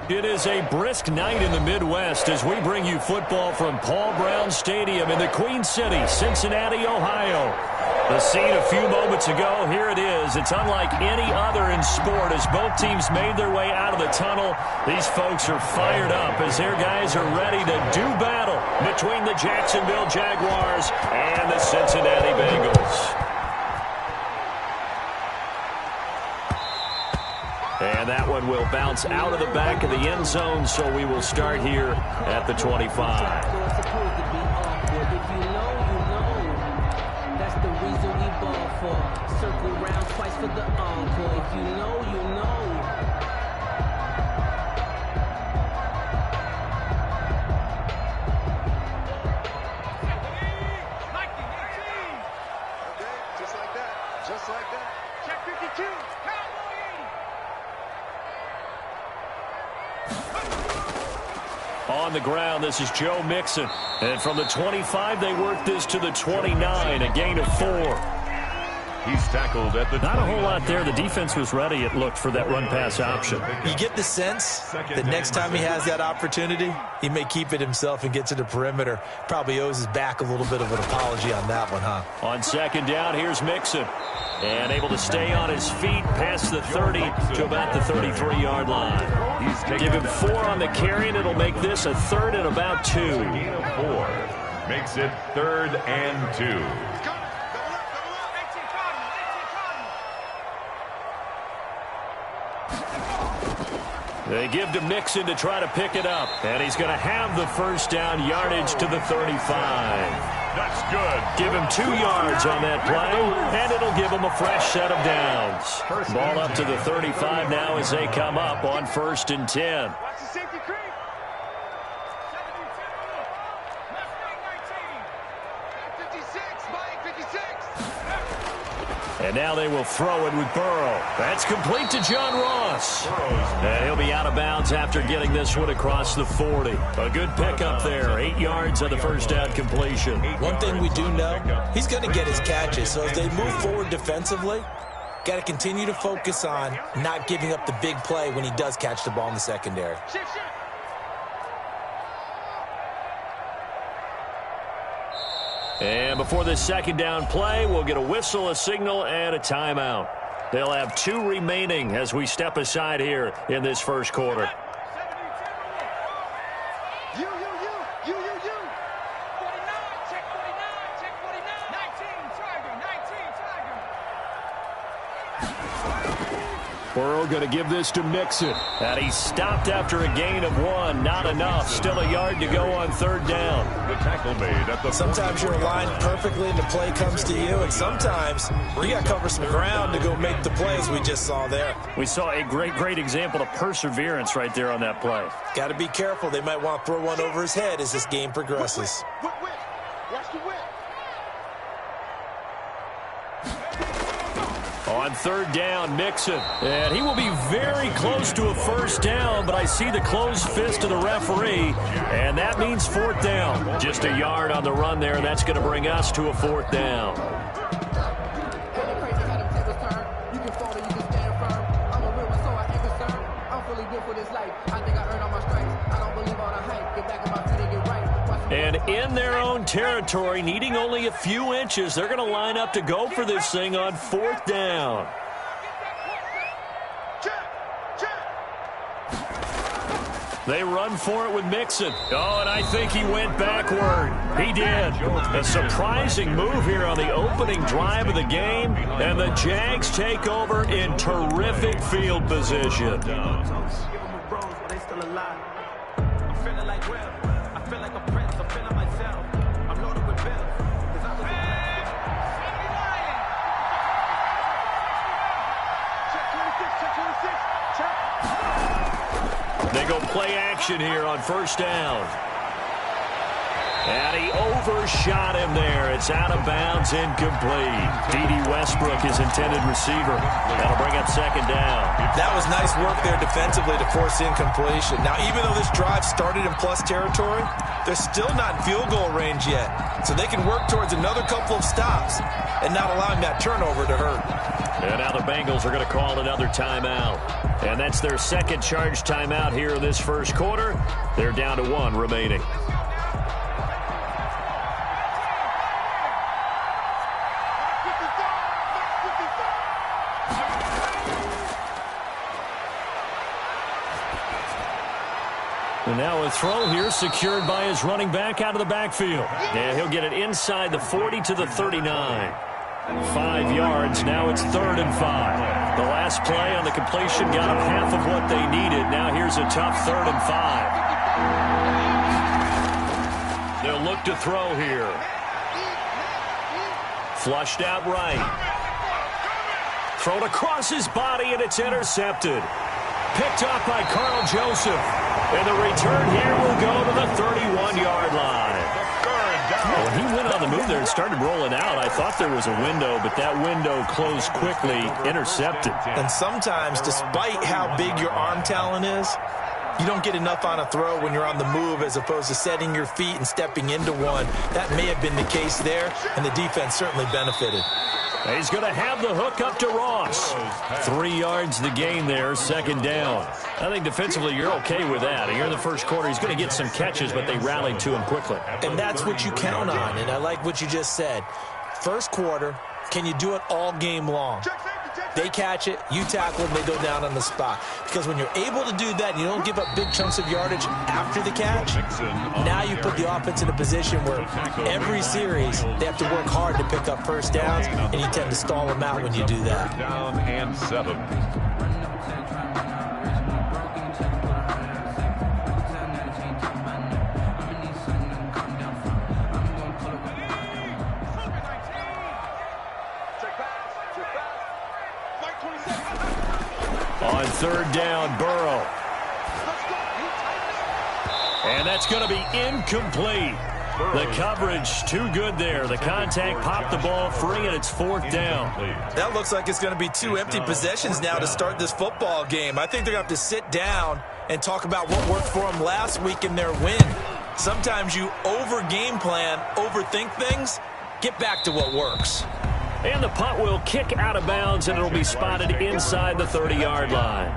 It is a brisk night in the Midwest as we bring you football from Paul Brown Stadium in the Queen City, Cincinnati, Ohio. The scene a few moments ago, here it is. It's unlike any other in sport as both teams made their way out of the tunnel. These folks are fired up as their guys are ready to do battle between the Jacksonville Jaguars and the Cincinnati Bengals. And that one will bounce out of the back of the end zone, so we will start here at the 25. If you know, you know. That's the reason we ball for. Circle round twice for the encore. If you know, you know. Okay, just like that. Just like that. Check 52. On the ground, this is Joe Mixon. And from the 25, they work this to the 29, a gain of 4. He's tackled at the Not a whole lot there. The defense was ready, it looked, for that run-pass option. You get the sense that next time he has that opportunity, he may keep it himself and get to the perimeter. Probably owes his back a little bit of an apology on that one, huh? On second down, here's Mixon. And able to stay on his feet past the 30 to about the 33-yard line. Give him 4 on the carry, and it'll make this a third and about 2. gain of 4. Makes it 3rd and 2. They give to Mixon to try to pick it up. And he's going to have the first down, yardage to the 35. That's good. Give him 2 yards on that play, and it'll give him a fresh set of downs. Ball up to the 35 now as they come up on 1st and 10. Watch the safety creep. 56, Mike, 56. And now they will throw it with Burrow. That's complete to John Ross. And he'll be out of bounds after getting this one across the 40. A good pickup there. 8 yards on the first down completion. One thing we do know, he's going to get his catches. So as they move forward defensively, got to continue to focus on not giving up the big play when he does catch the ball in the secondary. Shift. And before this second down play, we'll get a whistle, a signal, and a timeout. They'll have 2 remaining as we step aside here in this first quarter. You. 49, check 49, 19, Tiger. Burrow going to give this to Mixon. And he stopped after a gain of 1. Not enough. Still a yard to go on 3rd down. The tackle made at the Sometimes you're aligned perfectly and the play comes to you, and sometimes you got to cover some ground to go make the plays we just saw there. We saw a great example of perseverance right there on that play. Got to be careful. They might want to throw one over his head as this game progresses. Whip. Watch the whip. On 3rd down, Mixon. And he will be very close to a first down, but I see the closed fist of the referee, and that means 4th down. Just a yard on the run there, and that's going to bring us to a 4th down. And in their own territory, needing only a few inches, they're going to line up to go for this thing on 4th down. They run for it with Mixon. Oh, and I think he went backward. He did. A surprising move here on the opening drive of the game, and the Jags take over in terrific field position. They go play action here on 1st down. And he overshot him there. It's out of bounds, incomplete. D.D. Westbrook, his intended receiver. That'll bring up 2nd down. That was nice work there defensively to force incompletion. Now, even though this drive started in plus territory, they're still not in field goal range yet. So they can work towards another couple of stops and not allowing that turnover to hurt. And now the Bengals are going to call another timeout. And that's their second charge timeout here in this first quarter. They're down to 1 remaining. And now a throw here secured by his running back out of the backfield. And he'll get it inside the 40 to the 39. 5 yards. Now it's 3rd and 5. The last play on the completion got them half of what they needed. Now here's a tough 3rd and 5. They'll look to throw here. Flushed out right. Thrown across his body, and it's intercepted. Picked off by Carl Joseph. And the return here will go to the 31-yard line. When he went on the move there and started rolling out, I thought there was a window, but that window closed quickly, intercepted. And sometimes, despite how big your arm talent is, you don't get enough on a throw when you're on the move as opposed to setting your feet and stepping into one. That may have been the case there, and the defense certainly benefited. He's going to have the hook up to Ross. 3 yards the gain there, 2nd down. I think defensively you're okay with that. Here in the first quarter, he's going to get some catches, but they rallied to him quickly. And that's what you count on, and I like what you just said. First quarter, can you do it all game long? They catch it, you tackle them, they go down on the spot. Because when you're able to do that and you don't give up big chunks of yardage after the catch, now you put the offense in a position where every series they have to work hard to pick up first downs, and you tend to stall them out when you do that. Down and 7. On 3rd down, Burrow. And that's going to be incomplete. The coverage too good there. The contact popped the ball free, and it's 4th down. That looks like it's going to be 2 empty possessions now to start this football game. I think they're going to have to sit down and talk about what worked for them last week in their win. Sometimes you over-game plan, overthink things. Get back to what works. And the punt will kick out of bounds, and it'll be spotted inside the 30-yard line.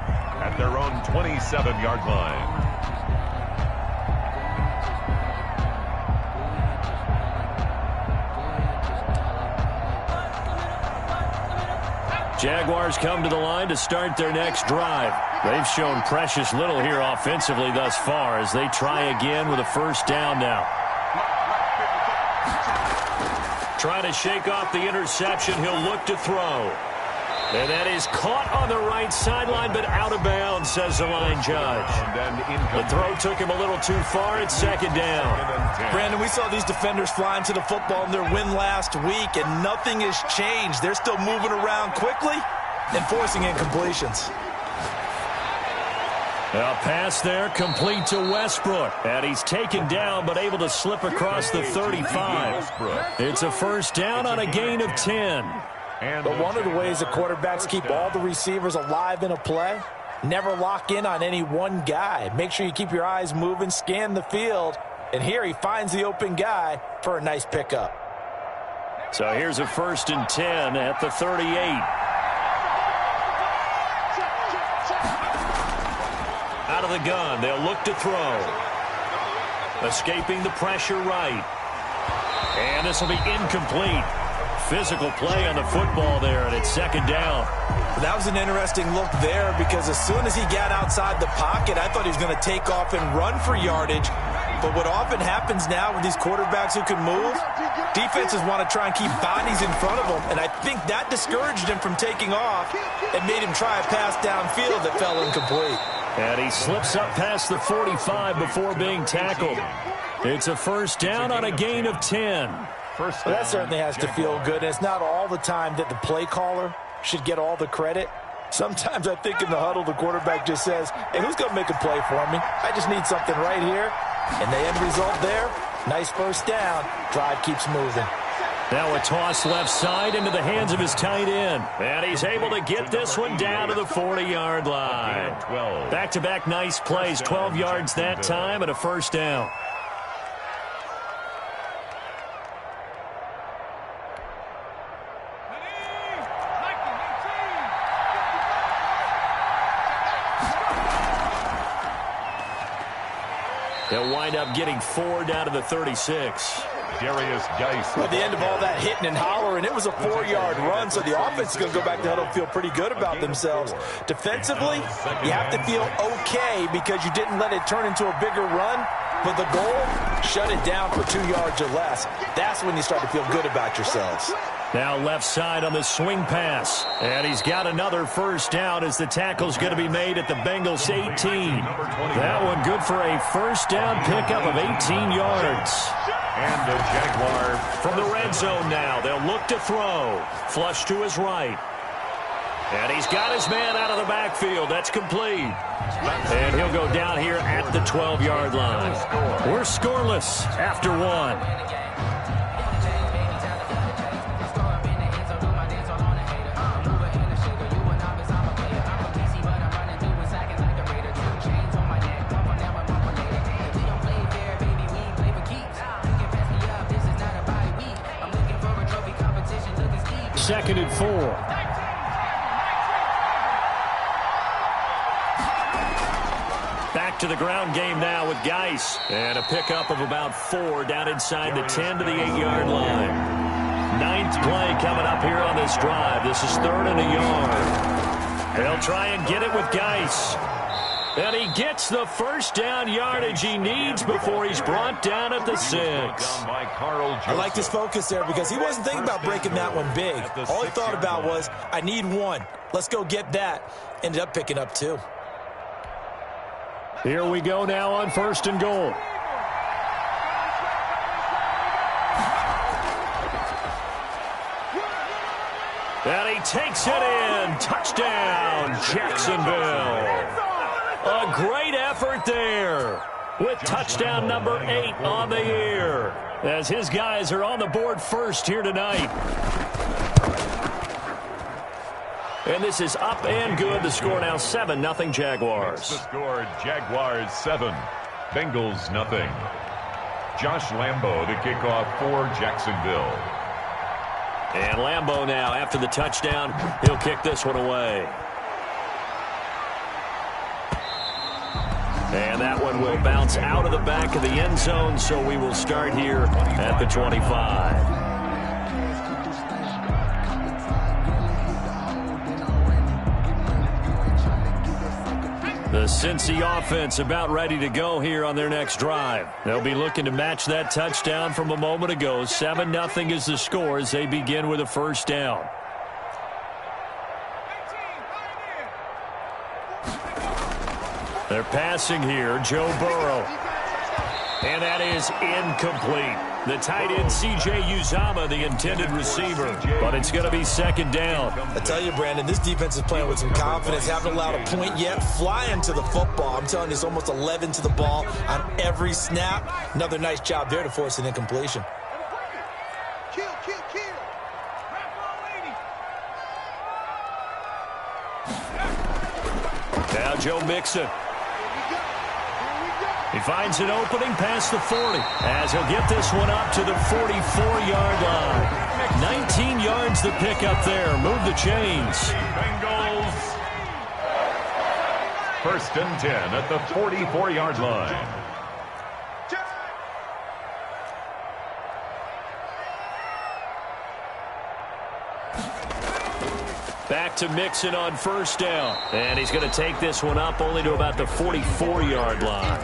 At their own 27-yard line. Jaguars come to the line to start their next drive. They've shown precious little here offensively thus far as they try again with a 1st down now. Trying to shake off the interception. He'll look to throw. And that is caught on the right sideline, but out of bounds, says the line judge. The throw took him a little too far. It's 2nd down. Brandon, we saw these defenders flying to the football in their win last week, and nothing has changed. They're still moving around quickly and forcing incompletions. A pass there, complete to Westbrook. And he's taken down, but able to slip across the 35. It's a 1st down on a gain of 10. But one of the ways the quarterbacks keep all the receivers alive in a play, never lock in on any one guy. Make sure you keep your eyes moving, scan the field, and here he finds the open guy for a nice pickup. So here's a 1st and 10 at the 38. Out of the gun, they'll look to throw. Escaping the pressure right. And this will be incomplete. Physical play on the football there, and it's 2nd down. That was an interesting look there because as soon as he got outside the pocket, I thought he was going to take off and run for yardage. But what often happens now with these quarterbacks who can move, defenses want to try and keep bodies in front of them, and I think that discouraged him from taking off and made him try a pass downfield that fell incomplete. And he slips up past the 45 before being tackled. It's a 1st down on a gain of 10. Well, that certainly has to feel good. It's not all the time that the play caller should get all the credit. Sometimes I think in the huddle, the quarterback just says, hey, who's going to make a play for me? I just need something right here. And the end result there, nice 1st down. Drive keeps moving. Now a toss left side into the hands of his tight end. And he's able to get this one down to the 40-yard line. Back-to-back nice plays, 12 yards that time and a 1st down. They'll wind up getting 4 down to the 36. Darius Geis. At the end of all that hitting and hollering, it was a 4-yard run, so the offense is going to go back to huddle and feel pretty good about themselves. Defensively, you have to feel okay because you didn't let it turn into a bigger run, but the goal, shut it down for 2 yards or less. That's when you start to feel good about yourselves. Now left side on the swing pass. And he's got another first down as the tackle's going to be made at the Bengals 18. That one good for a first down pickup of 18 yards. And the Jaguar From the red zone now, they'll look to throw. Flush to his right. And he's got his man out of the backfield. That's complete. And he'll go down here at the 12-yard line. We're scoreless after 1. Second and 4. Back to the ground game now with Geis. And a pickup of about 4 down inside the 10 to the 8-yard line. 9th play coming up here on this drive. This is 3rd and a yard. They'll try and get it with Geis. And he gets the first down yardage he needs before he's brought down at the 6. I liked his focus there because he wasn't thinking about breaking that one big. All he thought about was, I need 1. Let's go get that. Ended up picking up 2. Here we go now on 1st and goal. And he takes it in. Touchdown, Jacksonville. A great effort there with touchdown number 8 on the year as his guys are on the board first here tonight. And this is up and good. The score now 7-0 Jaguars. The score, Jaguars 7, Bengals 0. Josh Lambo the kickoff for Jacksonville. And Lambo now after the touchdown, he'll kick this one away. And that one will bounce out of the back of the end zone, so we will start here at the 25. The Cincy offense about ready to go here on their next drive. They'll be looking to match that touchdown from a moment ago. 7-0 is the score as they begin with a first down. They're passing here, Joe Burrow. And that is incomplete. The tight end, C.J. Uzomah, the intended receiver. But it's going to be 2nd down. I tell you, Brandon, this defense is playing with some confidence. Haven't allowed a point yet. Flying to the football. I'm telling you, it's almost 11 to the ball on every snap. Another nice job there to force an incompletion. Now Joe Mixon. He finds an opening past the 40 as he'll get this one up to the 44-yard line. 19 yards to pick up there. Move the chains. Bengals. 1st and 10 at the 44-yard line. Back to Mixon on 1st down. And he's going to take this one up only to about the 44-yard line.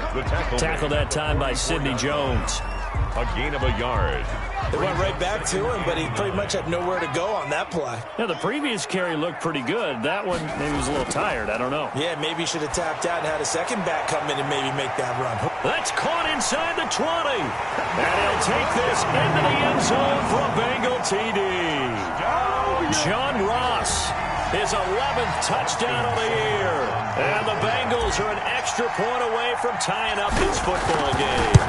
The tackle that time by Sidney Jones. A gain of a yard. They went right back to him, but he pretty much had nowhere to go on that play. Yeah, the previous carry looked pretty good. That one, maybe he was a little tired. I don't know. Yeah, maybe he should have tapped out and had a second back come in and maybe make that run. That's caught inside the 20. And he'll take this into the end zone for a Bengal TD. John Ross, his 11th touchdown of the year. And the Bengals are an extra point away from tying up this football game.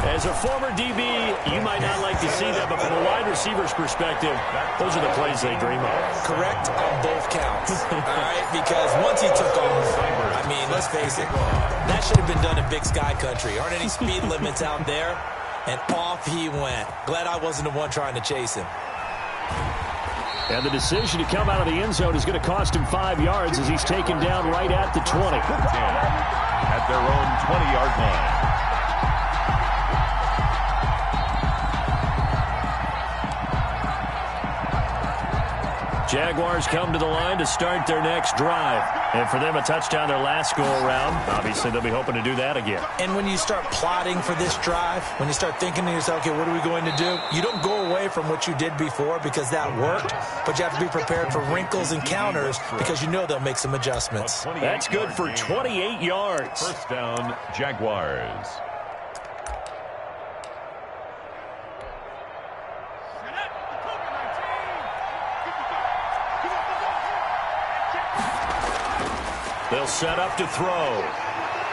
As a former DB, you might not like to see that, but from a wide receiver's perspective, those are the plays they dream of. Correct on both counts. All right, because once he took off, I mean, let's face it, that should have been done in Big Sky Country. Aren't any speed limits out there? And off he went. Glad I wasn't the one trying to chase him. And the decision to come out of the end zone is going to cost him 5 yards as he's taken down right at the 20. at their own 20-yard line. Jaguars come to the line to start their next drive. And for them, a touchdown their last go-around. Obviously, they'll be hoping to do that again. And when you start plotting for this drive, when you start thinking to yourself, okay, what are we going to do? You don't go away from what you did before because that worked, but you have to be prepared for wrinkles and counters because you know they'll make some adjustments. That's good for 28 yards. First down, Jaguars. They'll set up to throw.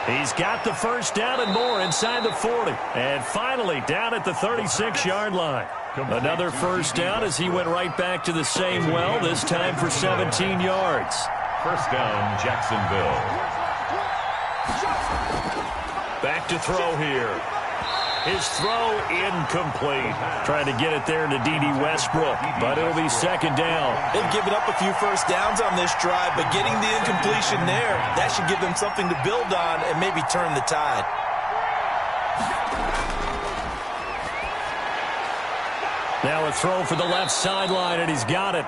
He's got the first down and more inside the 40. And finally down at the 36-yard line. Another first down as he went right back to the same well, this time for 17 yards. First down, Jacksonville. Back to throw here. His throw incomplete. Trying to get it there to D.D. Westbrook, but it'll be second down. They've given up a few first downs on this drive, but getting the incompletion there, that should give them something to build on and maybe turn the tide. Now a throw for the left sideline, and he's got it.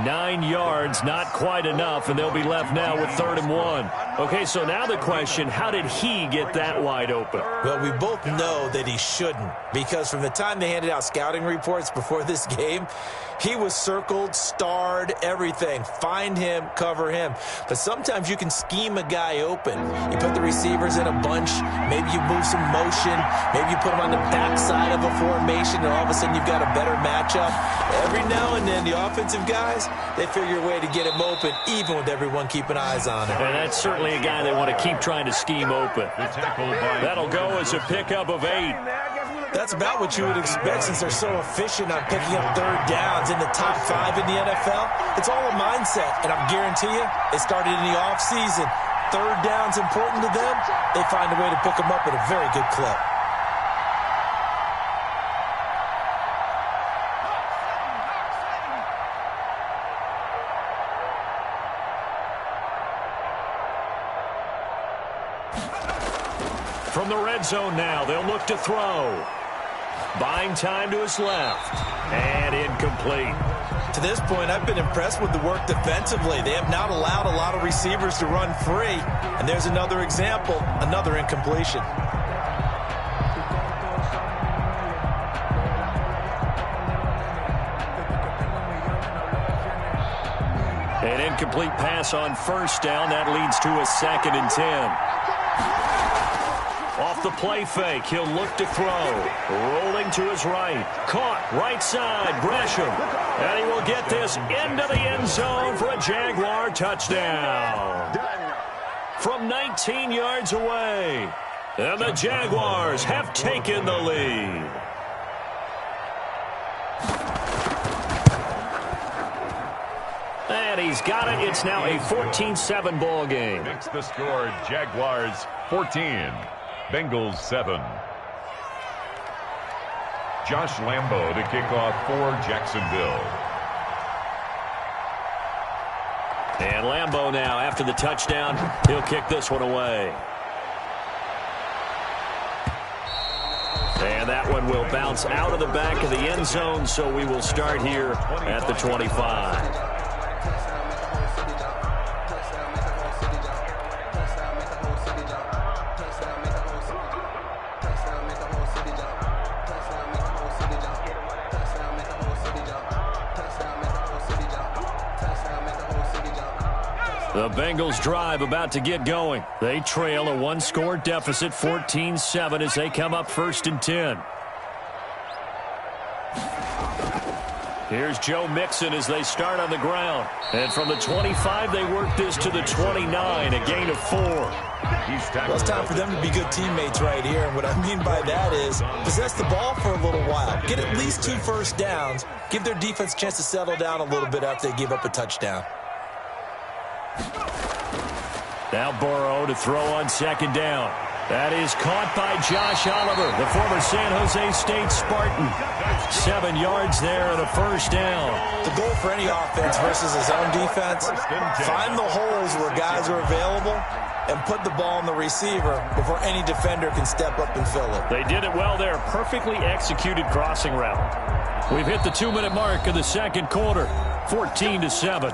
9 yards, not quite enough, and they'll be left now with 3rd and 1. Okay, so now the question, how did he get that wide open? Well, we both know that he shouldn't, because from the time they handed out scouting reports before this game, he was circled, starred, everything. Find him, cover him. But sometimes you can scheme a guy open. You put the receivers in a bunch. Maybe you move some motion. Maybe you put them on the backside of a formation, and all of a sudden you've got a better matchup. Every now and then, the offensive guys, they figure a way to get him open, even with everyone keeping eyes on him. And that's certainly a guy they want to keep trying to scheme open. That'll go as a pickup of 8. That's about what you would expect since they're so efficient on picking up 3rd downs in the top 5 in the NFL. It's all a mindset, and I guarantee you, it started in the offseason. 3rd down's important to them. They find a way to pick them up at a very good clip. From the red zone now, they'll look to throw. Buying time to his left. And incomplete. To this point, I've been impressed with the work defensively. They have not allowed a lot of receivers to run free. And there's another example, another incompletion. An incomplete pass on first down. That leads to a 2nd and 10. Off the play fake, he'll look to throw. Rolling to his right. Caught, right side, Gresham. And he will get this into the end zone for a Jaguar touchdown. From 19 yards away. And the Jaguars have taken the lead. And he's got it. It's now a 14-7 ball game. Makes the score Jaguars 14. Bengals 7. Josh Lambo to kick off for Jacksonville. And Lambo now, after the touchdown, he'll kick this one away. And that one will bounce out of the back of the end zone, so we will start here at the 25. The Bengals drive about to get going. They trail a 1-score deficit, 14-7, as they come up 1st and 10. Here's Joe Mixon as they start on the ground. And from the 25, they work this to the 29, a gain of 4. Well, it's time for them to be good teammates right here. And what I mean by that is possess the ball for a little while. Get at least 2 first downs. Give their defense a chance to settle down a little bit after they give up a touchdown. Now Burrow to throw on 2nd down. That is caught by Josh Oliver, the former San Jose State Spartan. 7 yards there and a first down. The goal for any offense versus his own defense, find the holes where guys are available and put the ball on the receiver before any defender can step up and fill it. They did it well there. Perfectly executed crossing route. We've hit the 2-minute mark of the second quarter. 14-7.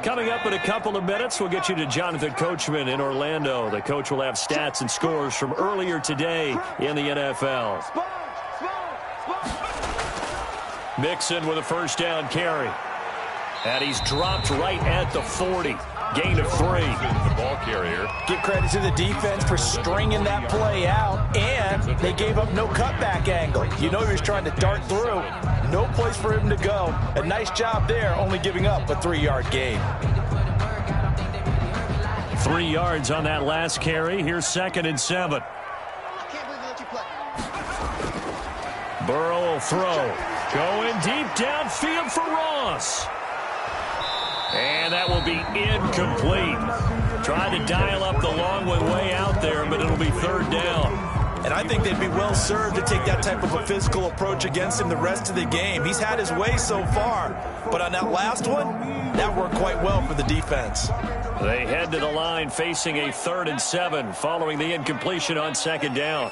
Coming up in a couple of minutes, we'll get you to Jonathan Coachman in Orlando. The coach will have stats and scores from earlier today in the NFL. Mixon with a first down carry. And he's dropped right at the 40. Gain of 3. The ball carrier. Give credit to the defense for stringing that play out, and they gave up no cutback angle. You know he was trying to dart through. No place for him to go. A nice job there, only giving up a 3-yard gain. 3 yards on that last carry. Here's 2nd and 7. Burrow will throw. Going deep downfield for Ross. And that will be incomplete. Tried to dial up the long one way out there, but it'll be 3rd down. And I think they'd be well served to take that type of a physical approach against him the rest of the game. He's had his way so far, but on that last one, that worked quite well for the defense. They head to the line facing a 3rd and 7 following the incompletion on 2nd down.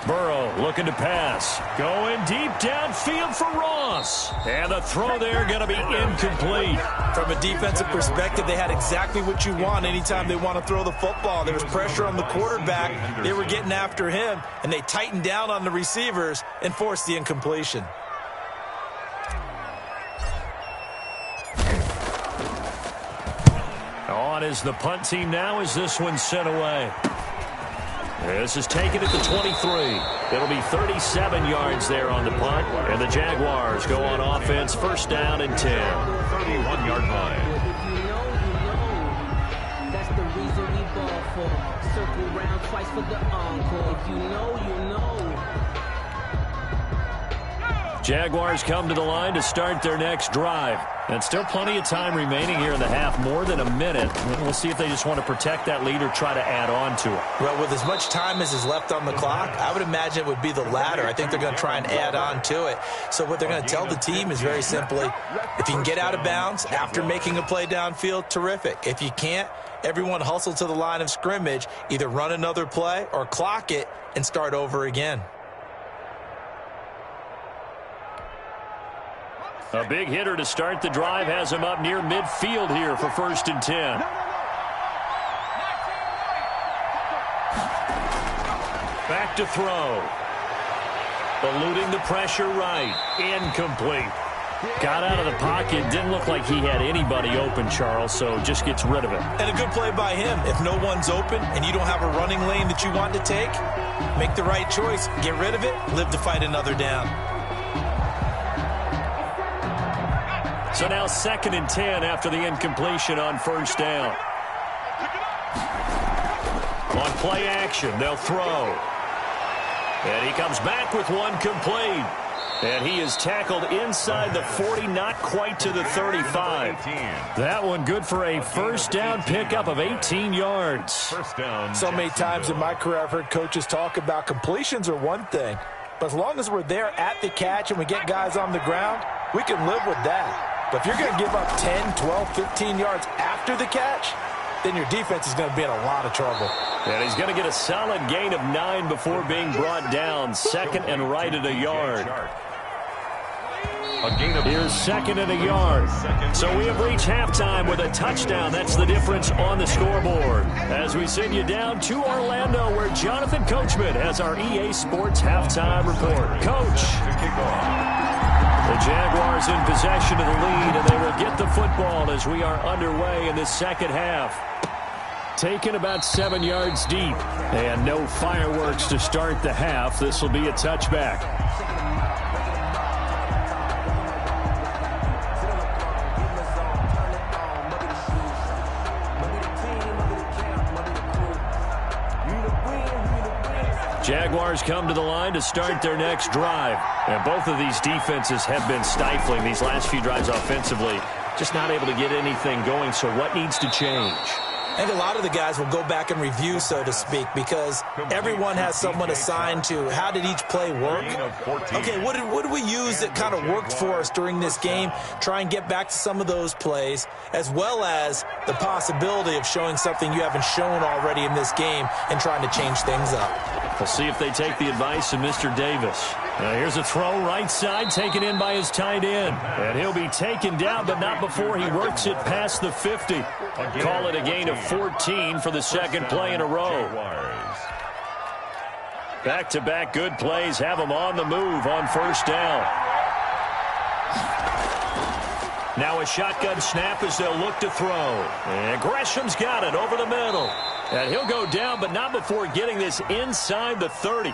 Burrow looking to pass. Going deep downfield for Ross. And the throw there going to be incomplete. From a defensive perspective, they had exactly what you want anytime they want to throw the football. There was pressure on the quarterback. They were getting after him, and they tightened down on the receivers and forced the incompletion. On is the punt team now as this one's sent away. This is taken at the 23. It'll be 37 yards there on the punt. And the Jaguars go on offense, 1st down and 10. 31-yard line. If you know, that's the reason we ball for. Circle round twice for the encore. If you know, you know. Jaguars come to the line to start their next drive. And still plenty of time remaining here in the half, more than a minute. We'll see if they just want to protect that lead or try to add on to it. Well, with as much time as is left on the clock, I would imagine it would be the latter. I think they're going to try and add on to it. So what they're going to tell the team is very simply, if you can get out of bounds after making a play downfield, terrific. If you can't, everyone hustle to the line of scrimmage, either run another play or clock it and start over again. A big hitter to start the drive has him up near midfield here for 1st and 10. Back to throw. Eluding the pressure right. Incomplete. Got out of the pocket. Didn't look like he had anybody open, Charles, so just gets rid of it. And a good play by him. If no one's open and you don't have a running lane that you want to take, make the right choice. Get rid of it. Live to fight another down. So now 2nd and 10 after the incompletion on 1st down. On play action, they'll throw. And he comes back with one complete. And he is tackled inside the 40, not quite to the 35. That one good for a 1st down pickup of 18 yards. 1st down. So many times in my career I've heard coaches talk about completions are one thing. But as long as we're there at the catch and we get guys on the ground, we can live with that. But if you're going to give up 10, 12, 15 yards after the catch, then your defense is going to be in a lot of trouble. And he's going to get a solid gain of 9 before being brought down. 2nd and right at a yard. Here's 2nd and a yard. So we have reached halftime with a touchdown. That's the difference on the scoreboard. As we send you down to Orlando, where Jonathan Coachman has our EA Sports halftime report. Coach. The Jaguars in possession of the lead, and they will get the football as we are underway in this 2nd half. Taken about 7 yards deep, and no fireworks to start the half. This will be a touchback. Jaguars come to the line to start their next drive. And both of these defenses have been stifling these last few drives offensively. Just not able to get anything going, so what needs to change? I think a lot of the guys will go back and review, so to speak, because everyone has someone assigned to how did each play work. Okay, what did we use that kind of worked for us during this game? Try and get back to some of those plays, as well as the possibility of showing something you haven't shown already in this game and trying to change things up. We'll see if they take the advice of Mr. Davis. Here's a throw right side, taken in by his tight end. And he'll be taken down, but not before he works it past the 50. Call it a gain of 14 for the second play in a row. Back-to-back good plays have him on the move on first down. Now a shotgun snap as they'll look to throw. And Gresham's got it over the middle. And he'll go down, but not before getting this inside the 30.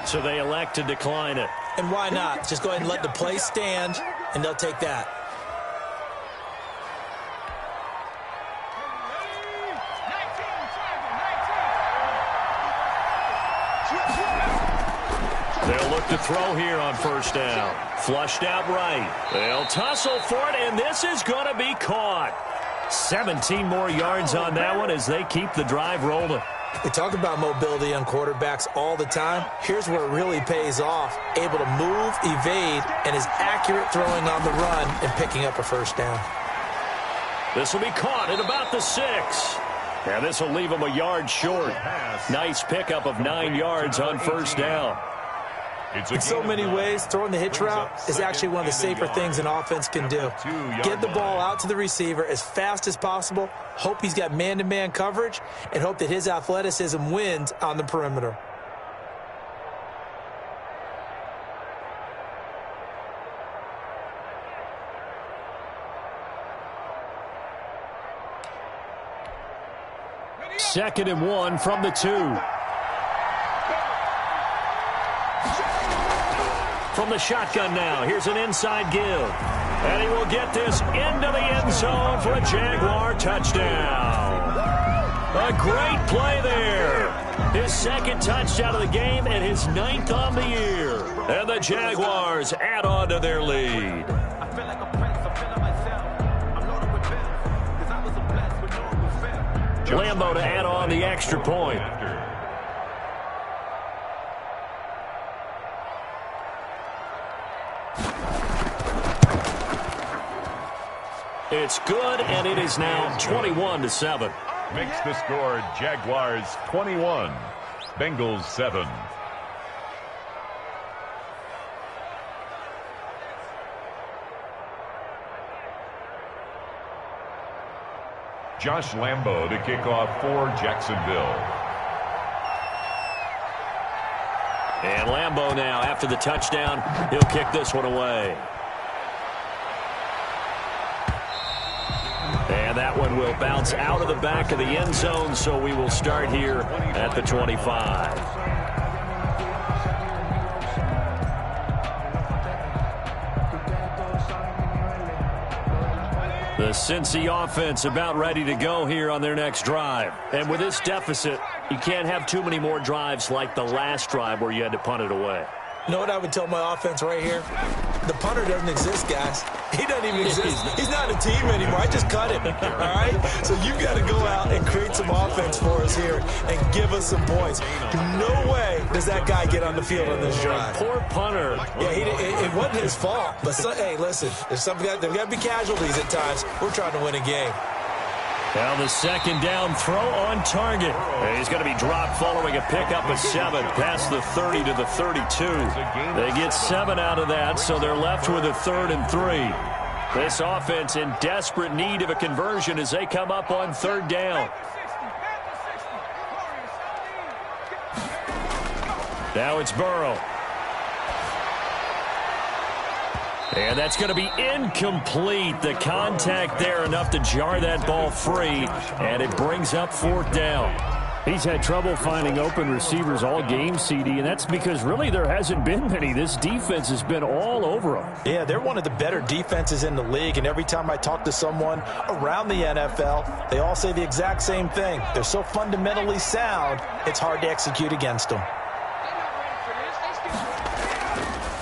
So they elect to decline it. And why not? Just go ahead and let the play stand, and they'll take that. They'll look to throw here on first down. Flushed out right. They'll tussle for it, and this is going to be caught. 17 more yards on that one as they keep the drive rolling. We talk about mobility on quarterbacks all the time. Here's where it really pays off. Able to move, evade, and is accurate throwing on the run and picking up a first down. This will be caught at about the 6. And this will leave him a yard short. Nice pickup of 9 yards on first down. In so many ways, throwing the hitch route is actually one of the safer things an offense can do. Get the ball out to the receiver as fast as possible, hope he's got man-to-man coverage, and hope that his athleticism wins on the perimeter. Second and 1 from the 2. From the shotgun now, here's an inside give. And he will get this into the end zone for a Jaguar touchdown. A great play there. His second touchdown of the game and his 9th on the year. And the Jaguars add on to their lead. Lambo to add on the extra point. It's good, and it is now 21-7. Makes the score Jaguars 21, Bengals 7. Josh Lambo to kick off for Jacksonville. And Lambo now, after the touchdown, he'll kick this one away. And that one will bounce out of the back of the end zone, so we will start here at the 25. The Cincy offense about ready to go here on their next drive. And with this deficit, you can't have too many more drives like the last drive where you had to punt it away. You know what I would tell my offense right here? The punter doesn't exist, guys. He doesn't even exist. He's not a team anymore. I just cut him, all right? So you've got to go out and create some offense for us here and give us some points. No way does that guy get on the field on this drive. Poor punter. Yeah, it wasn't his fault. But, hey, listen, there's got to be casualties at times. We're trying to win a game. Now the second down throw on target. And he's going to be dropped following a pickup of 7 past the 30 to the 32. They get 7 out of that, so they're left with a 3rd and 3. This offense in desperate need of a conversion as they come up on 3rd down. Now it's Burrow. And that's going to be incomplete. The contact there enough to jar that ball free, and it brings up 4th down. He's had trouble finding open receivers all game, CD, and that's because really there hasn't been many. This defense has been all over him. Yeah, they're one of the better defenses in the league, and every time I talk to someone around the NFL, they all say the exact same thing. They're so fundamentally sound, it's hard to execute against them.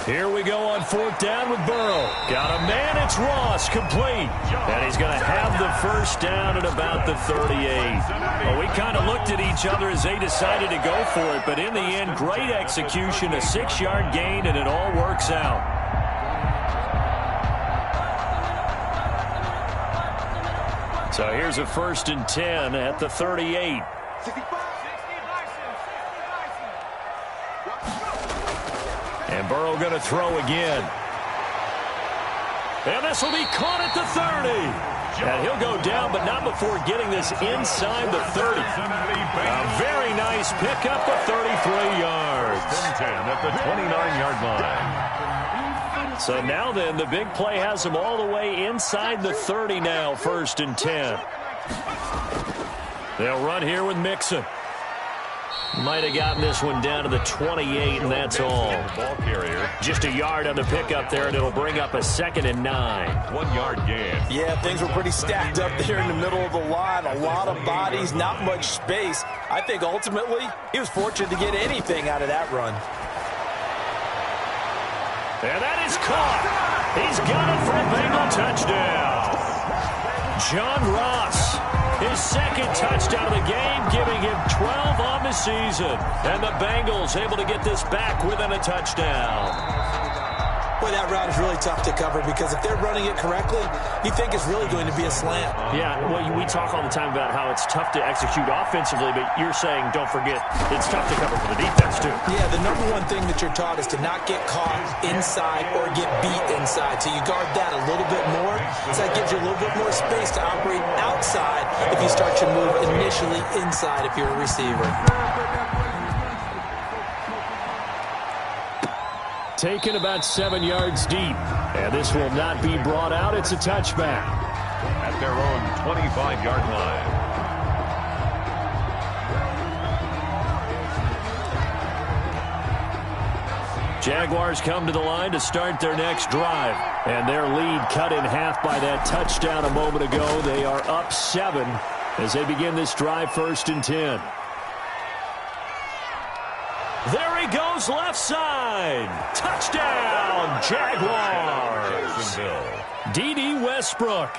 Here we go on 4th down with Burrow. Got a man, it's Ross, complete. And he's going to have the first down at about the 38. Well, we kind of looked at each other as they decided to go for it, but in the end, great execution, a 6-yard gain, and it all works out. So here's a 1st and 10 at the 38. And Burrow going to throw again. And this will be caught at the 30. And he'll go down, but not before getting this inside the 30. A very nice pickup of 33 yards. 10 at the 29-yard line. So now then, the big play has them all the way inside the 30 now, 1st and 10. They'll run here with Mixon. Might have gotten this one down to the 28, and that's all. Ball carrier. Just a yard on the pickup there, and it'll bring up a 2nd and 9. 1 yard gain. Yeah, things were pretty stacked up there in the middle of the line. A lot of bodies, not much space. I think ultimately he was fortunate to get anything out of that run. And that is caught. He's got it for a Bengal touchdown. John Ross, his 2nd touchdown of the game, giving him 12 on the season. And the Bengals able to get this back within a touchdown. Boy, that route is really tough to cover because if they're running it correctly, you think it's really going to be a slant. Yeah, well, we talk all the time about how it's tough to execute offensively, but you're saying, don't forget, it's tough to cover for the defense, too. Yeah, the number one thing that you're taught is to not get caught inside or get beat inside. So you guard that a little bit more. So that gives you a little bit more space to operate outside if you start to move initially inside if you're a receiver. Taken about 7 yards deep. And this will not be brought out. It's a touchback. At their own 25-yard line. Jaguars come to the line to start their next drive. And their lead cut in half by that touchdown a moment ago. They are up 7 as they begin this drive, 1st and 10. There he goes, left side. Touchdown, Jaguars. D.D. Westbrook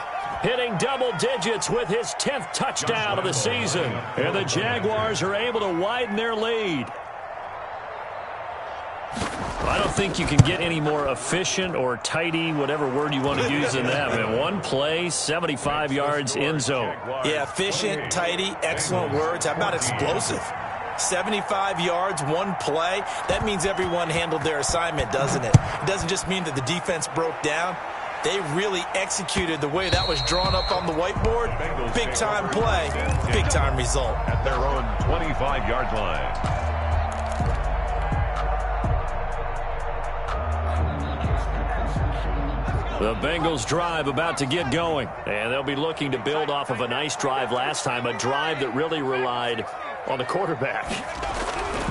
hitting double digits with his 10th touchdown of the season. And the Jaguars are able to widen their lead. I don't think you can get any more efficient or tidy, whatever word you want to use in that. Man, one play, 75 yards, end zone. Yeah, efficient, tidy, excellent words. How about explosive? 75 yards, one play. That means everyone handled their assignment, doesn't it? It doesn't just mean that the defense broke down. They really executed the way that was drawn up on the whiteboard. Big-time play, big-time result. At their own 25-yard line. The Bengals drive about to get going. And they'll be looking to build off of a nice drive last time, a drive that really relied on the quarterback.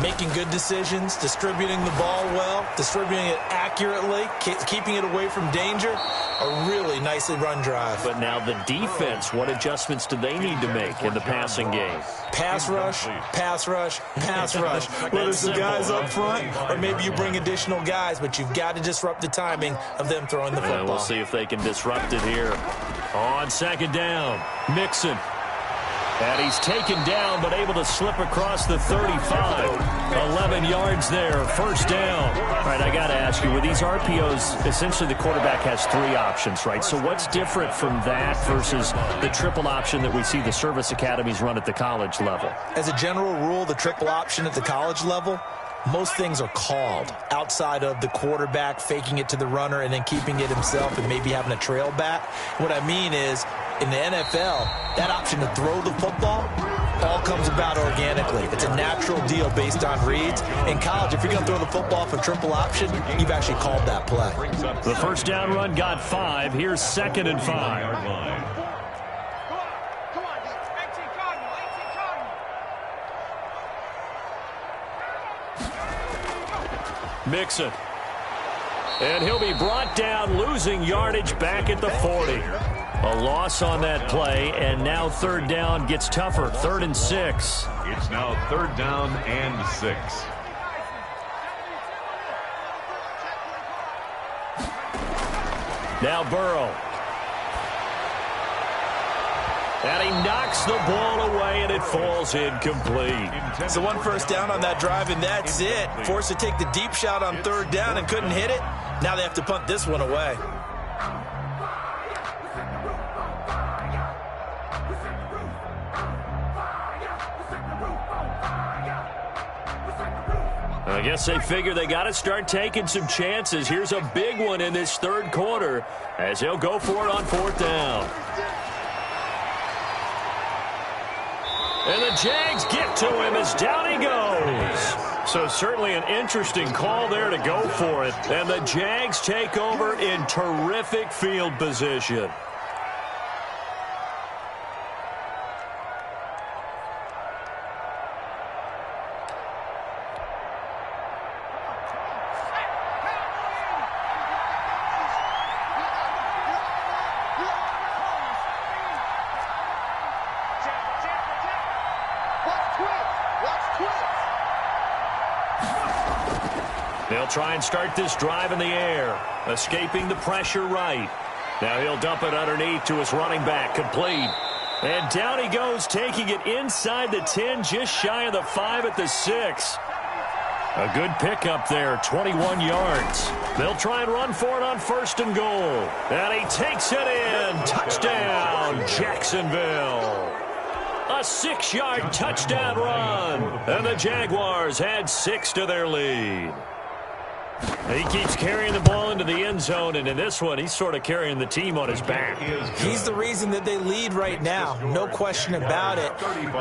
Making good decisions, distributing the ball well, distributing it accurately, keeping it away from danger. A really nicely run drive. But now the defense, what adjustments do they need to make in the passing game? Pass rush, pass rush, pass rush. Whether it's the guys up front or maybe you bring additional guys, but you've got to disrupt the timing of them throwing the football. And we'll see if they can disrupt it here. On 2nd down, Mixon. And he's taken down, but able to slip across the 35. 11 yards there, 1st down. All right, I got to ask you, with these RPOs, essentially the quarterback has 3 options, right? So what's different from that versus the triple option that we see the service academies run at the college level? As a general rule, the triple option at the college level, most things are called outside of the quarterback faking it to the runner and then keeping it himself and maybe having a trail back. What I mean is, in the NFL, that option to throw the football all comes about organically. It's a natural deal based on reads. In college, if you're going to throw the football for triple option, you've actually called that play. The 1st down run got 5. Here's 2nd and 5. Mixon. And he'll be brought down, losing yardage back at the 40. A loss on that play, and now 3rd down gets tougher. 3rd and 6. It's now 3rd down and 6. Now Burrow. And he knocks the ball away, and it falls incomplete. So one first down on that drive, and that's it. Forced to take the deep shot on third down and couldn't hit it. Now they have to punt this one away. I guess they figure they got to start taking some chances. Here's a big one in this third quarter as he'll go for it on fourth down. And the Jags get to him as down he goes. So certainly an interesting call there to go for it. And the Jags take over in terrific field position. They'll try and start this drive in the air, escaping the pressure right. Now he'll dump it underneath to his running back, complete. And down he goes, taking it inside the 10, just shy of the 5 at the 6. A good pickup there, 21 yards. They'll try and run for it on first and goal. And he takes it in. Touchdown, Jacksonville. A 6-yard touchdown run. And the Jaguars add 6 to their lead. He keeps carrying the ball into the end zone, and in this one, he's sort of carrying the team on his back. He's the reason that they lead right now, no question about it.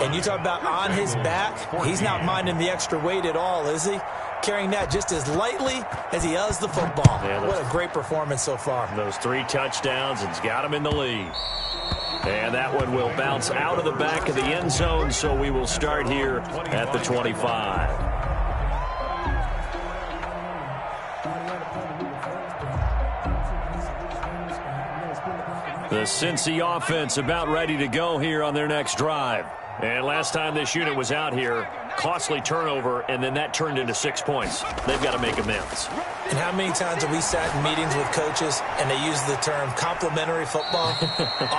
And you talk about on his back, he's not minding the extra weight at all, is he? Carrying that just as lightly as he does the football. Yeah, what a great performance so far. Those 3 touchdowns, it's got him in the lead. And that one will bounce out of the back of the end zone, so we will start here at the 25. The Cincy offense about ready to go here on their next drive. And last time this unit was out here, costly turnover, and then that turned into 6 points. They've got to make amends. And how many times have we sat in meetings with coaches and they use the term complementary football?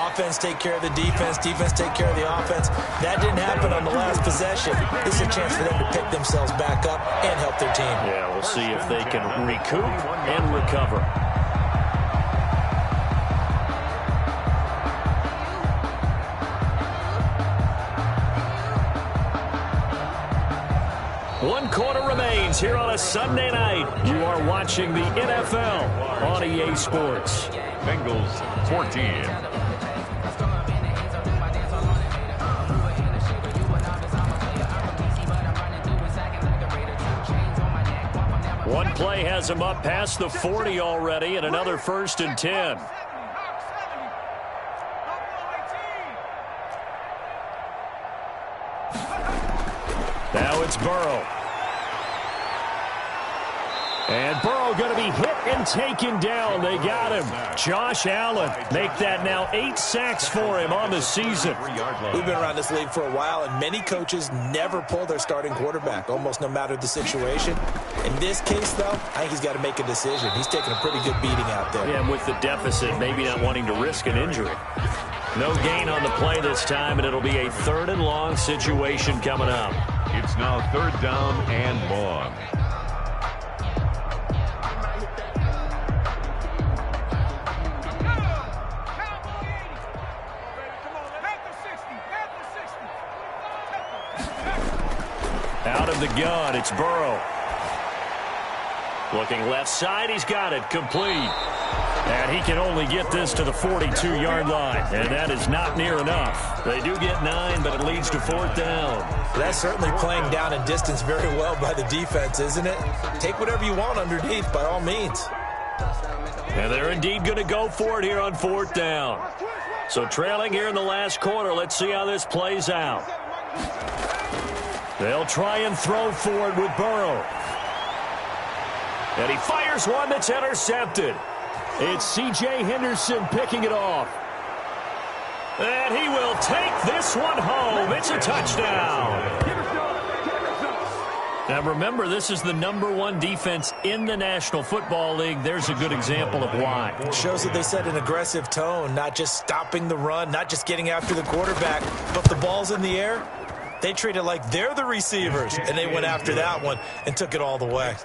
Offense take care of the defense, defense take care of the offense. That didn't happen on the last possession. This is a chance for them to pick themselves back up and help their team. Yeah, we'll see if they can recoup and recover. One quarter remains here on a Sunday night. You are watching the NFL on EA Sports. Bengals 14. One play has him up past the 40 already, and another 1st and 10. Now it's Burrow. And Burrow going to be hit and taken down. They got him. Josh Allen make that now 8 sacks for him on the season. We've been around this league for a while, and many coaches never pull their starting quarterback, almost no matter the situation. In this case, though, I think he's got to make a decision. He's taking a pretty good beating out there. Yeah, and with the deficit, maybe not wanting to risk an injury. No gain on the play this time, and it'll be a 3rd and long situation coming up. It's now 3rd down and long. Out of the gun, it's Burrow. Looking left side, he's got it, complete. And he can only get this to the 42-yard line, and that is not near enough. They do get 9, but it leads to 4th down. That's certainly playing down and distance very well by the defense, isn't it? Take whatever you want underneath, by all means. And they're indeed going to go for it here on 4th down. So trailing here in the last quarter, let's see how this plays out. They'll try and throw forward with Burrow. And he fires one that's intercepted. It's C.J. Henderson picking it off. And he will take this one home. It's a touchdown. Now remember, this is the #1 defense in the National Football League. There's a good example of why. It shows that they set an aggressive tone, not just stopping the run, not just getting after the quarterback, but the ball's in the air. They treat it like they're the receivers, and they went after that one and took it all the way.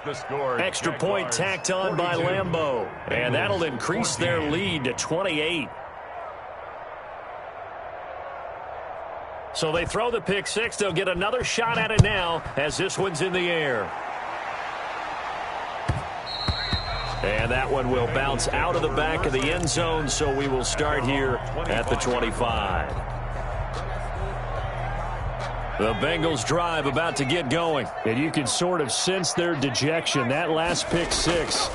Extra point tacked on by Lambeau, and that'll increase their lead to 28. So they throw the pick six. They'll get another shot at it now as this one's in the air. And that one will bounce out of the back of the end zone, so we will start here at the 25. The Bengals drive about to get going. And you can sort of sense their dejection. That last pick six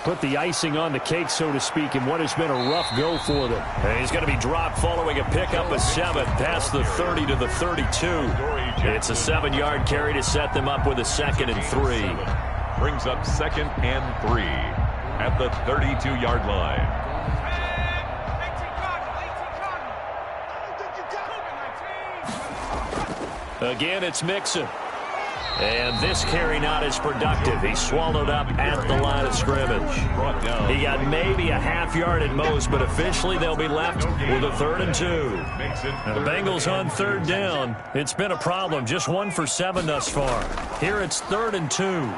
put the icing on the cake, so to speak, in what has been a rough go for them. And he's going to be dropped following a pickup of 7 past the 30 to the 32. It's a 7-yard carry to set them up with a 2nd and 3. Brings up 2nd and 3 at the 32-yard line. Again, it's Mixon. And this carry not as productive. He's swallowed up at the line of scrimmage. He got maybe a half yard at most, but officially they'll be left with a 3rd and 2. The Bengals on 3rd down. It's been a problem. Just 1 for 7 thus far. Here it's 3rd and 2.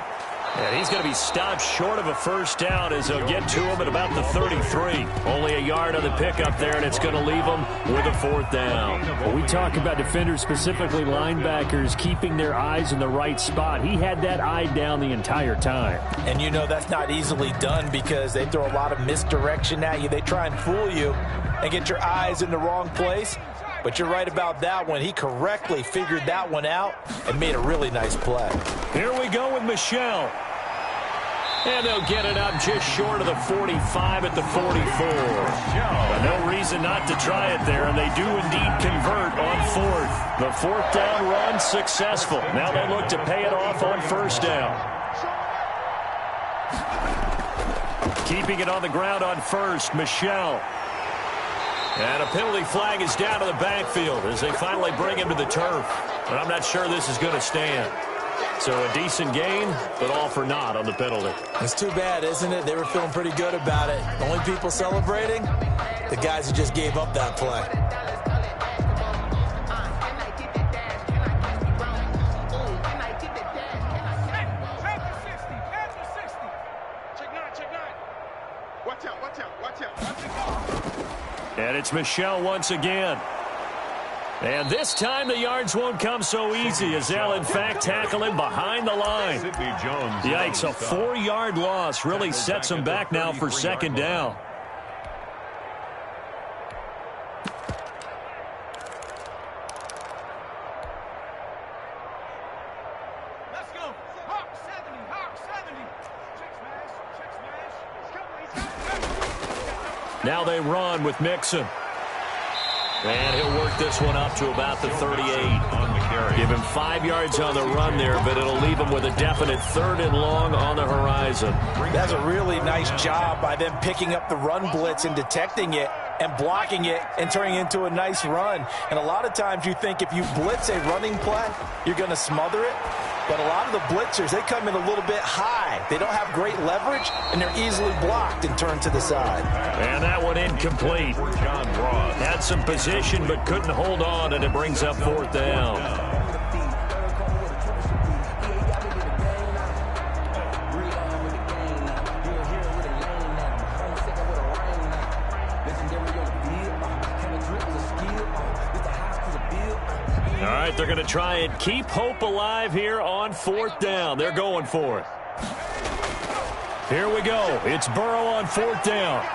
And he's going to be stopped short of a first down as they'll get to him at about the 33. Only a yard on the pickup there, and it's going to leave him with a 4th down. When we talk about defenders, specifically linebackers, keeping their eyes in the right spot, he had that eye down the entire time. And you know that's not easily done because they throw a lot of misdirection at you. They try and fool you and get your eyes in the wrong place. But you're right about that one. He correctly figured that one out and made a really nice play. Here we go with Michel. And they'll get it up just short of the 45 at the 44. No reason not to try it there, and they do indeed convert on 4th. The 4th down run successful. Now they look to pay it off on 1st down. Keeping it on the ground on 1st, Michel. And a penalty flag is down to the backfield as they finally bring him to the turf. But I'm not sure this is going to stand. So a decent gain, but all for naught on the penalty. It's too bad, isn't it? They were feeling pretty good about it. The only people celebrating, the guys who just gave up that play. And it's Michel once again. And this time the yards won't come so easy as they'll, in fact, tackle him behind the line. Yikes, a 4-yard loss really sets him back now for 2nd down. Let's go. Hawk 70, Hawk 70. Now they run with Mixon. And he'll work this one up to about the 38. Give him 5 yards on the run there, but it'll leave him with a definite 3rd and long on the horizon. That's a really nice job by them picking up the run blitz and detecting it and blocking it and turning it into a nice run. And a lot of times you think if you blitz a running play, you're going to smother it. But a lot of the blitzers, they come in a little bit high. They don't have great leverage, and they're easily blocked and turned to the side. And that one incomplete. Had some position but couldn't hold on, and it brings up 4th down. All right, they're going to try and keep hope alive here on 4th down. They're going for it. Here we go. It's Burrow on 4th down.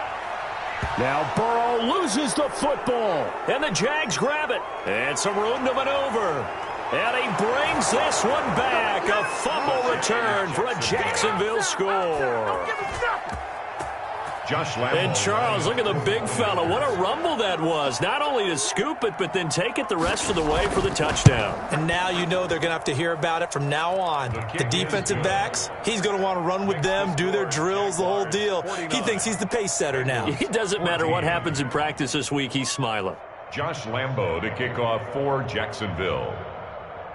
Now Burrow loses the football, and the Jags grab it. And some room to maneuver. And he brings this one back. A fumble return for a Jacksonville score. And Charles, look at the big fella. What a rumble that was. Not only to scoop it, but then take it the rest of the way for the touchdown. And now you know they're going to have to hear about it from now on. The defensive backs, he's going to want to run with them, do their drills, the whole deal. He thinks he's the pace setter now. It doesn't matter what happens in practice this week. He's smiling. Josh Lambeau to kick off for Jacksonville.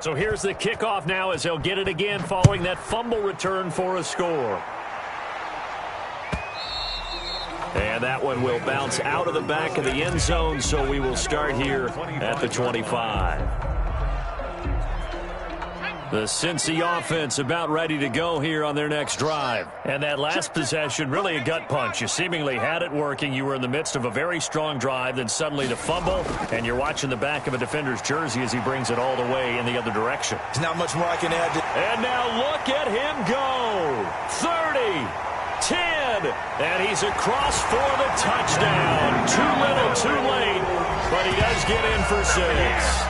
So here's the kickoff now as he'll get it again following that fumble return for a score. And that one will bounce out of the back of the end zone, so we will start here at the 25. The Cincy offense about ready to go here on their next drive. And that last possession, really a gut punch. You seemingly had it working. You were in the midst of a very strong drive, then suddenly the fumble, and you're watching the back of a defender's jersey as he brings it all the way in the other direction. There's not much more I can add to. And now look at him go. 30. 10, and he's across for the touchdown. Too little, too late, but he does get in for 6.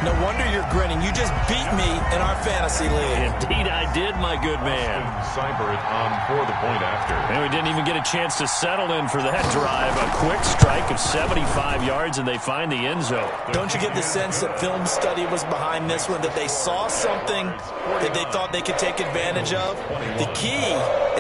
No wonder you're grinning. You just beat me in our fantasy league. Indeed, I did, my good man. Cyber it on for the point after. And we didn't even get a chance to settle in for that drive. A quick strike of 75 yards, and they find the end zone. Don't you get the sense that film study was behind this one, that they saw something that they thought they could take advantage of? The key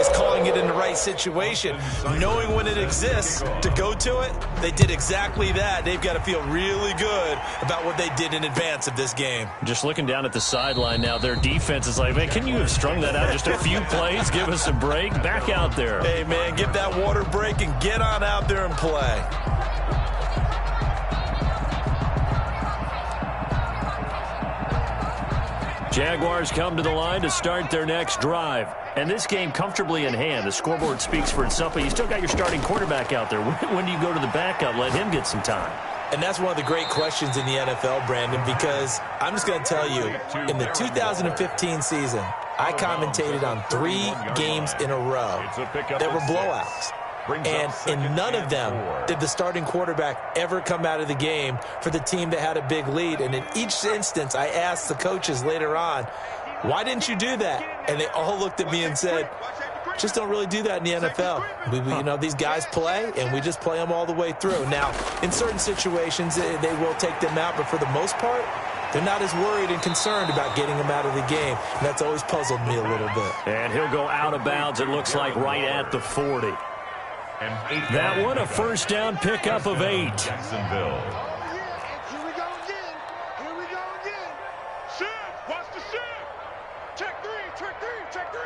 is calling it in the right situation, knowing when it exists to go to it. They did exactly that. They've got to feel really good about what they did in advance of this game. Just looking down at the sideline now, their defense is like, man, can you have strung that out just a few plays? Give us a break. Back out there. Hey, man, give that water break and get on out there and play. Jaguars come to the line to start their next drive. And this game comfortably in hand. The scoreboard speaks for itself, but you still got your starting quarterback out there. When do you go to the backup? Let him get some time. And that's one of the great questions in the NFL, Brandon, because I'm just going to tell you, in the 2015 season, I commentated on 3 games in a row that were blowouts. And in none of them did the starting quarterback ever come out of the game for the team that had a big lead. And in each instance, I asked the coaches later on, why didn't you do that? And they all looked at me and said, just don't really do that in the NFL. You know, these guys play, and we just play them all the way through. Now, in certain situations, they will take them out, but for the most part, they're not as worried and concerned about getting them out of the game. And that's always puzzled me a little bit. And he'll go out of bounds, it looks like, right at the 40. That one, a first down pickup of 8. Jacksonville. Here we go again. Here we go again. Shift. Watch the shift. Check 3. Check 3. Check 3.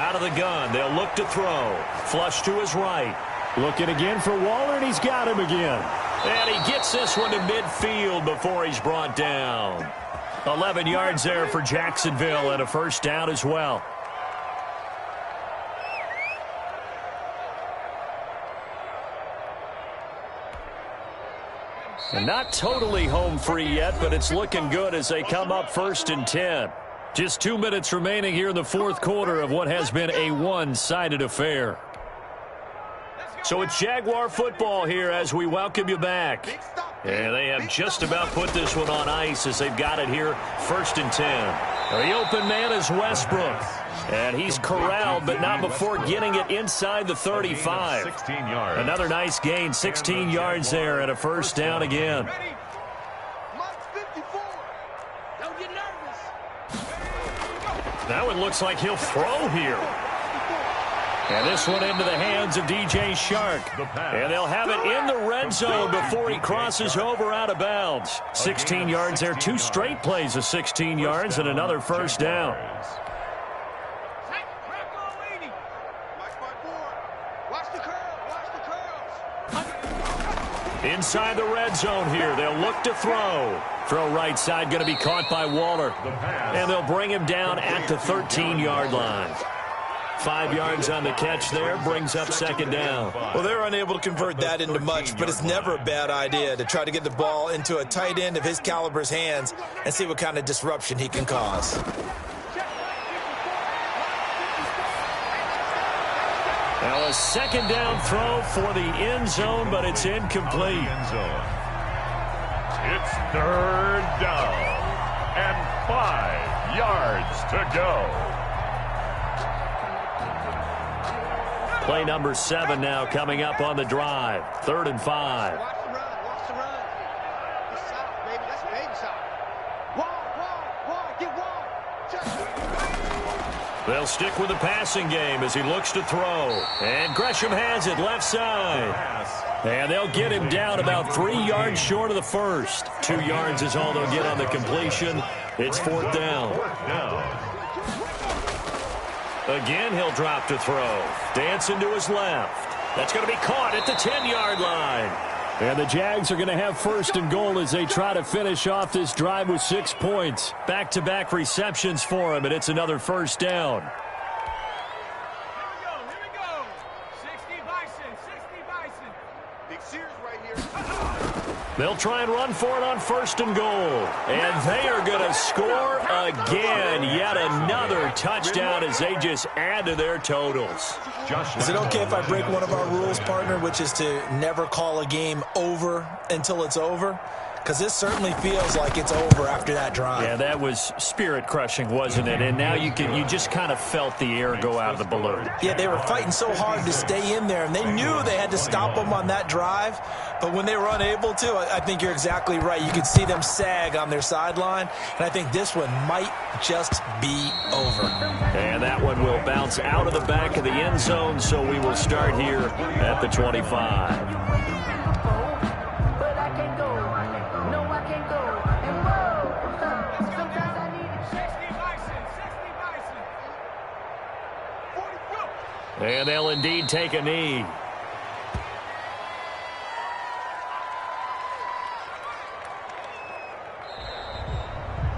Out of the gun, they'll look to throw. Flush to his right. Looking again for Waller, and he's got him again. And he gets this one to midfield before he's brought down. 11 yards there for Jacksonville and a first down as well. And not totally home free yet, but it's looking good as they come up 1st and 10. Just 2 minutes remaining here in the fourth quarter of what has been a one-sided affair. So it's Jaguar football here as we welcome you back. And they have just about put this one on ice as they've got it here, 1st and 10. The open man is Westbrook. And he's corralled, but not before getting it inside the 35. 16 yards. Another nice gain, 16 yards there, and a first down again. Mark 54. Don't get nervous. That one looks like he'll throw here. And this one into the hands of DJ Shark. And they'll have it in the red zone before he crosses over out of bounds. 16 yards there, 2 straight plays of 16 yards and another first down. Inside the red zone here, they'll look to throw. Throw right side, going to be caught by Waller. And they'll bring him down at the 13-yard line. 5 yards on the catch there, brings up second down. Well, they're unable to convert that into much, but it's never a bad idea to try to get the ball into a tight end of his caliber's hands and see what kind of disruption he can cause. Now a second down throw for the end zone, but it's incomplete. It's 3rd down and 5 yards to go. Play number 7 now coming up on the drive. 3rd and 5. Watch the run. Watch the run. It's solid, baby. That's baby solid. Wall. Get wall. They'll stick with the passing game as he looks to throw. And Gresham has it left side. And they'll get him down about 3 yards short of the first. 2 yards is all they'll get on the completion. It's 4th down. Again, he'll drop to throw. Dancing to his left. That's going to be caught at the 10-yard line. And the Jags are going to have 1st and goal as they try to finish off this drive with 6 points. Back-to-back receptions for him, and it's another 1st down. Here we go. 60 Bison, 60 Bison. Big Sears right here. They'll try and run for it on 1st and goal. And they are going to score again. Yet another touchdown as they just add to their totals. Is it okay if I break one of our rules, partner, which is to never call a game over until it's over? Because this certainly feels like it's over after that drive. Yeah, that was spirit-crushing, wasn't it? And now you just kind of felt the air go out of the balloon. Yeah, they were fighting so hard to stay in there, and they knew they had to stop them on that drive. But when they were unable to, I think you're exactly right. You could see them sag on their sideline, and I think this one might just be over. And that one will bounce out of the back of the end zone, so we will start here at the 25. And they'll indeed take a knee.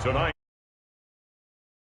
Tonight.